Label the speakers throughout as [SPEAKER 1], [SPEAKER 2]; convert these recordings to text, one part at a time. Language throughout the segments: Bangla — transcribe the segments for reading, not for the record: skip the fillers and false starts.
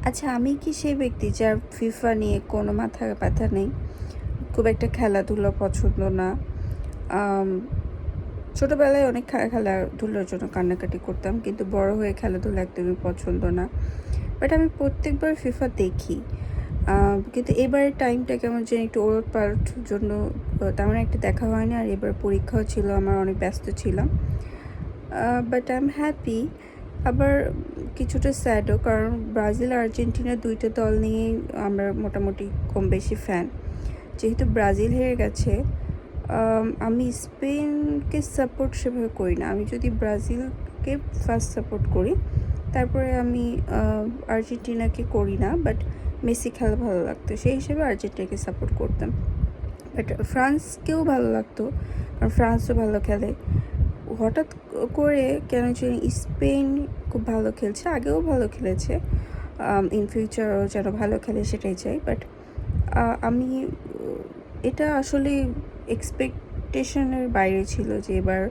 [SPEAKER 1] আচ্ছা, আমি কি সেই ব্যক্তি যার ফিফা নিয়ে কোনো মাথা ব্যথা নেই? খুব একটা খেলাধুলা পছন্দ না। আম ছোটবেলায় অনেক খেলাধুলার জন্য কান্নাকাটি করতাম, কিন্তু বড় হয়ে খেলাধুলা একদমই পছন্দ না। বাট আমি প্রত্যেকবার ফিফা দেখি। কিন্তু এবারের টাইমটা কেমন জানি একটু ওলটপালট জন্য তেমন একটা দেখা হয়নি। আর এবার পরীক্ষাও ছিল, আমার অনেক ব্যস্ত ছিলাম। But I am happy. আবার কিছুটা স্যাডও, কারণ ব্রাজিল আর্জেন্টিনা দুইটা দল নিয়েই আমরা মোটামুটি কম বেশি ফ্যান। যেহেতু ব্রাজিল হেরে গেছে, আমি স্পেনকে সাপোর্ট সেভাবে করি না। আমি যদি ব্রাজিলকে ফার্স্ট সাপোর্ট করি, তারপরে আমি আর্জেন্টিনাকে করি না। বাট মেসি খেলা ভালো লাগতো, সেই হিসেবে আর্জেন্টিনাকে সাপোর্ট করতাম। বাট ফ্রান্সকেও ভালো লাগতো, কারণ ফ্রান্সও ভালো খেলে। হঠাৎ করে কেন জানি স্পেন খুব ভালো খেলছে, আগেও ভালো খেলেছে, ইন ফিউচারও যেন ভালো খেলে সেটাই চাই। বাট আমি এটা আসলে এক্সপেকটেশনের বাইরে ছিল যে এবার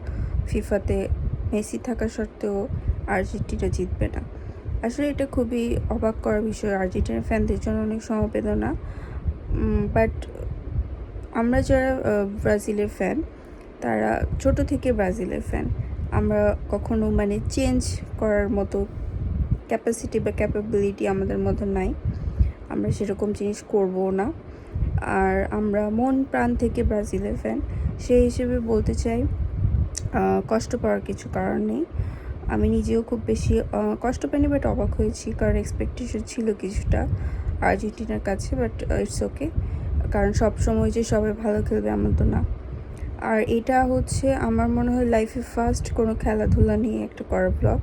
[SPEAKER 1] ফিফাতে মেসি থাকা সত্ত্বেও আর্জেন্টিনা জিতবে না। আসলে এটা খুবই অবাক করার বিষয়, আর্জেন্টিনা ফ্যানদের জন্য অনেক সমবেদনা। বাট আমরা যারা ব্রাজিলের ফ্যান, তারা ছোট থেকে ব্রাজিলের ফ্যান। আমরা কখনো চেঞ্জ করার মতো ক্যাপাসিটি বা ক্যাপাবিলিটি আমাদের মধ্যে নাই। আমরা সেরকম জিনিস করবো না। আর আমরা মন প্রাণ থেকে ব্রাজিলের ফ্যান, সেই হিসেবে বলতে চাই কষ্ট পাওয়ার কিছু কারণ নেই। আমি নিজেও খুব বেশি কষ্ট পাইনি, বাট অবাক হয়েছি, কারণ এক্সপেকটেশন ছিল কিছুটা আর্জেন্টিনার কাছে। বাট ইটস ওকে, কারণ সব সময় যে সবাই ভালো খেলবে এমন তো না। আর এটা হচ্ছে আমার মনে হয় লাইফে ফার্স্ট কোনো খেলাধুলা নিয়ে একটা করা ব্লগ।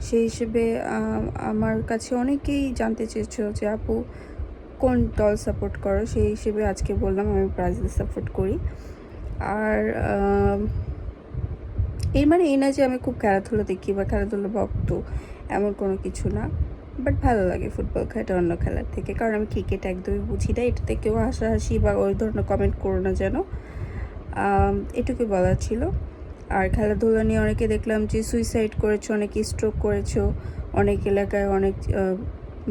[SPEAKER 1] সেই হিসেবে আমার কাছে অনেকেই জানতে চেয়েছিল যে আপু কোন দল সাপোর্ট করো, সেই হিসেবে আজকে বললাম আমি ব্রাজিল সাপোর্ট করি। আর এর মানে এই না যে আমি খুব খেলাধুলা দেখি বা খেলাধুলা ভক্ত, এমন কোনো কিছু না। বাট ভালো লাগে ফুটবল খেলাটা অন্য খেলার থেকে, কারণ আমি ক্রিকেট একদমই বুঝি না। এটাতে কেউ হাসাহাসি বা ওই ধরনের কমেন্ট করো না যেন। এটুকুই বলার ছিল। আর খেলাধুলা নিয়ে অনেকে দেখলাম যে সুইসাইড করেছো, অনেকে স্ট্রোক করেছো, অনেক এলাকায় অনেক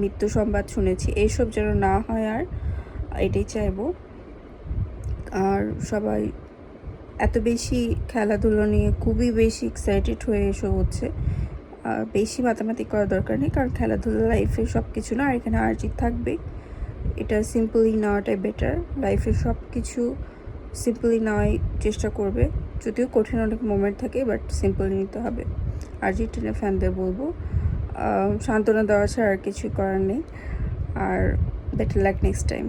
[SPEAKER 1] মৃত্যু সংবাদ শুনেছি। এইসব যেন না হয়, আর এটাই চাইবো। আর সবাই এত বেশি খেলাধুলো নিয়ে খুবই বেশি এক্সাইটেড হয়ে এসব হচ্ছে, বেশি মাতামাতি করার দরকার নেই, কারণ খেলাধুলা লাইফে সব কিছু না। আর এখানে আর জিত থাকবে, এটা সিম্পলি নেওয়াটাই বেটার। লাইফে সব কিছু সিম্পলি নেওয়াই চেষ্টা করবে, যদিও কঠিন অনেক মোমেন্ট থাকে, বাট সিম্পলি নিতে হবে। আর্জেন্টিনা ফ্যানদের বলবো সান্ত্বনা দেওয়া ছাড়া আর কিছু করার নেই। আর বেটার লাক নেক্সট টাইম।